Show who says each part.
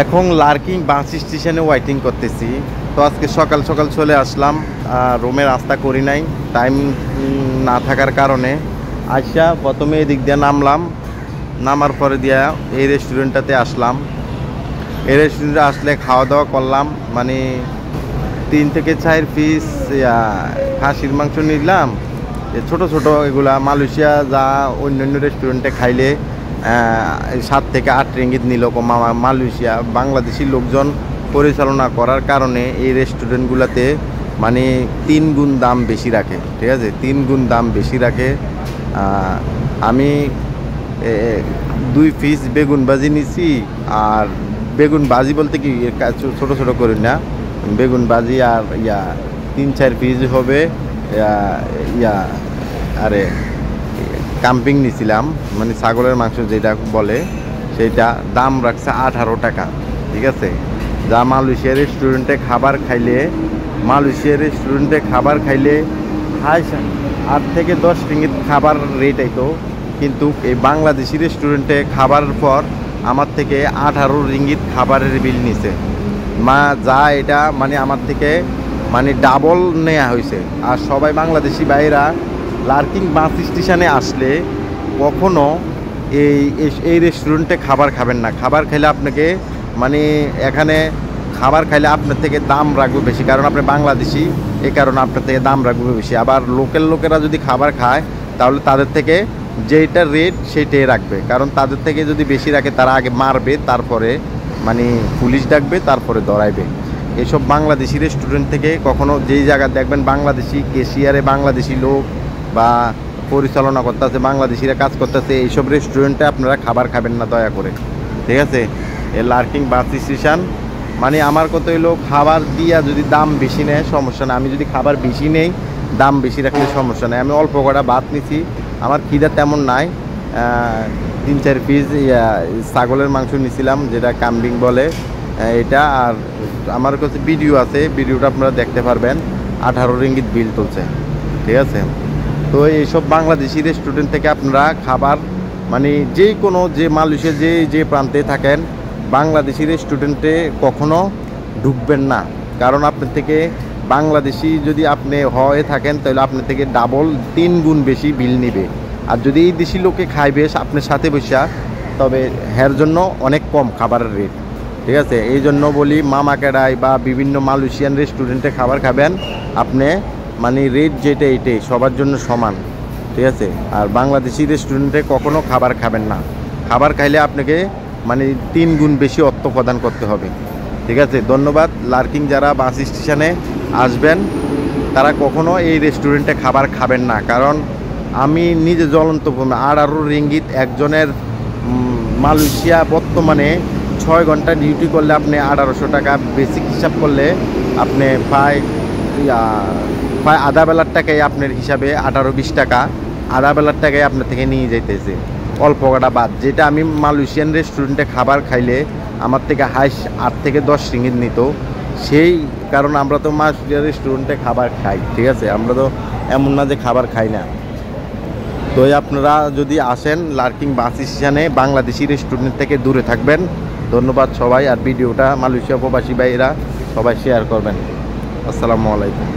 Speaker 1: এখন লার্কিং বাস স্টেশনে ওয়েটিং করতেছি। তো আজকে সকাল সকাল চলে আসলাম, রুমে রাস্তা করি নাই টাইম না থাকার কারণে। আইসা প্রথমে এদিক দিয়ে নামলাম, নামার পরে দিয়া এই রেস্টুরেন্টটাতে আসলাম। এই রেস্টুরেন্টে আসলে খাওয়া দাওয়া করলাম, মানে 3 থেকে 4 পিস খাসির মাংস নিলাম। ছোট ছোট এগুলা মালয়েশিয়া যা অন্যান্য রেস্টুরেন্টে খাইলে 7 থেকে 8 রিঙ্গিত নিল মালয়েশিয়া। বাংলাদেশি লোকজন পরিচালনা করার কারণে এই রেস্টুরেন্টগুলোতে মানে 3 গুণ দাম বেশি রাখে, ঠিক আছে, 3 গুণ দাম বেশি রাখে। আমি 2 পিস বেগুন ভাজি নিছি, আর বেগুন ভাজি বলতে কি ছোট ছোট করি না, বেগুন ভাজি আর 3-4 পিস হবে আরে কাম্পিং নিছিলাম, মানে ছাগলের মাংস যেটা বলে, সেইটা দাম রাখছে 18 টাকা, ঠিক আছে। যা মালয়েশিয়া রেস্টুরেন্টে খাবার খাইলে হাই 8 থেকে 10 রিঙ্গিত খাবার রেট আইতো, কিন্তু এই বাংলাদেশি রেস্টুরেন্টে খাবারের পর আমার থেকে 18 রিঙ্গিত খাবারের বিল নিছে। যা এটা মানে আমার থেকে মানে ডাবল নেওয়া হয়েছে। আর সবাই বাংলাদেশি ভাইরা লার্কিং বাস স্টেশনে আসলে কখনো এই রেস্টুরেন্টে খাবার খাবেন না। খাবার খাইলে আপনাকে মানে এখানে খাবার খাইলে আপনার থেকে দাম রাখবে বেশি, কারণ আপনি বাংলাদেশি, এই কারণে আপনার থেকে দাম রাখবে বেশি। আবার লোকাল লোকেরা যদি খাবার খায় তাহলে তাদের থেকে যেটা রেট সেটাই রাখবে, কারণ তাদের থেকে যদি বেশি রাখে তারা আগে মারবে, তারপরে মানে পুলিশ ডাকবে, তারপরে ধরাইবে। এসব বাংলাদেশি রেস্টুরেন্ট থেকে কখনো যেই জায়গা দেখবেন বাংলাদেশি কেশিয়ারে বাংলাদেশি লোক বা পরিচালনা করতেছে, বাংলাদেশিরা কাজ করতেছে, এইসব রেস্টুরেন্টে আপনারা খাবার খাবেন না দয়া করে, ঠিক আছে। এই লার্কিং বাস স্টেশন মানে আমার কথা হইলো খাবার দিয়া যদি দাম বেশি নেয় সমস্যা না, আমি যদি খাবার বেশি নেই দাম বেশি রাখলে সমস্যা নেই। আমি অল্প কটা ভাত নিছি, আমার খিদা তেমন নাই। 3-4 পিস ছাগলের মাংস নিছিলাম, যেটা কাম্বিং বলে এটা। আর আমার কাছে ভিডিও আছে, ভিডিওটা আপনারা দেখতে পারবেন। 18 রিঙ্গিত বিল তুলছে, ঠিক আছে। তো এইসব বাংলাদেশি রেস্টুরেন্ট থেকে আপনারা খাবার মানে যে মালয়েশিয়া যে প্রান্তে থাকেন বাংলাদেশি রেস্টুরেন্টে কখনো ঢুকবেন না, কারণ আপনার থেকে বাংলাদেশি যদি আপনি হয়ে থাকেন তাহলে আপনার থেকে ডাবল 3 গুণ বেশি বিল নেবে। আর যদি এই দেশি লোকে খাইবে আপনার সাথে বসা, তবে এর জন্য অনেক কম খাবারের রেট, ঠিক আছে। এই জন্য বলি মামা কেডাই বা বিভিন্ন মালয়েশিয়ান রেস্টুরেন্টে খাবার খাবেন আপনি, মানে রেট যেটা এটাই সবার জন্য সমান, ঠিক আছে। আর বাংলাদেশি রেস্টুরেন্টে কখনো খাবার খাবেন না, খাবার খাইলে আপনাকে মানে 3 গুণ বেশি অর্থ প্রদান করতে হবে, ঠিক আছে। ধন্যবাদ। লার্কিং যারা বাস স্টেশনে আসবেন তারা কখনো এই রেস্টুরেন্টে খাবার খাবেন না, কারণ আমি নিজে জ্বলন্ত প্রমাণ। 18 রিঙ্গিত একজনের মালয়েশিয়া বর্তমানে 6 ঘন্টা ডিউটি করলে আপনি 1800 টাকা, বেসিক হিসাব করলে আপনি প্রায় আধা বেলার টাকায় আপনার হিসাবে 18-20 টাকা আধা বেলার টাকায় আপনার থেকে নিয়ে যাইতেছে অল্প কটা বাদ। যেটা আমি মালয়েশিয়ান রেস্টুরেন্টে খাবার খাইলে আমার থেকে হাইস 8 থেকে 10 রিঙ্গিত নিত। সেই কারণ আমরা তো মালয়েশিয়ান রেস্টুরেন্টে খাবার খাই, ঠিক আছে, আমরা তো এমন না যে খাবার খাই না। তো আপনারা যদি আসেন লার্কিং বাস স্টেশনে বাংলাদেশি রেস্টুরেন্ট থেকে দূরে থাকবেন। ধন্যবাদ সবাই। আর ভিডিওটা মালয়েশিয়া প্রবাসী ভাইরা সবাই শেয়ার করবেন। আসসালামু আলাইকুম।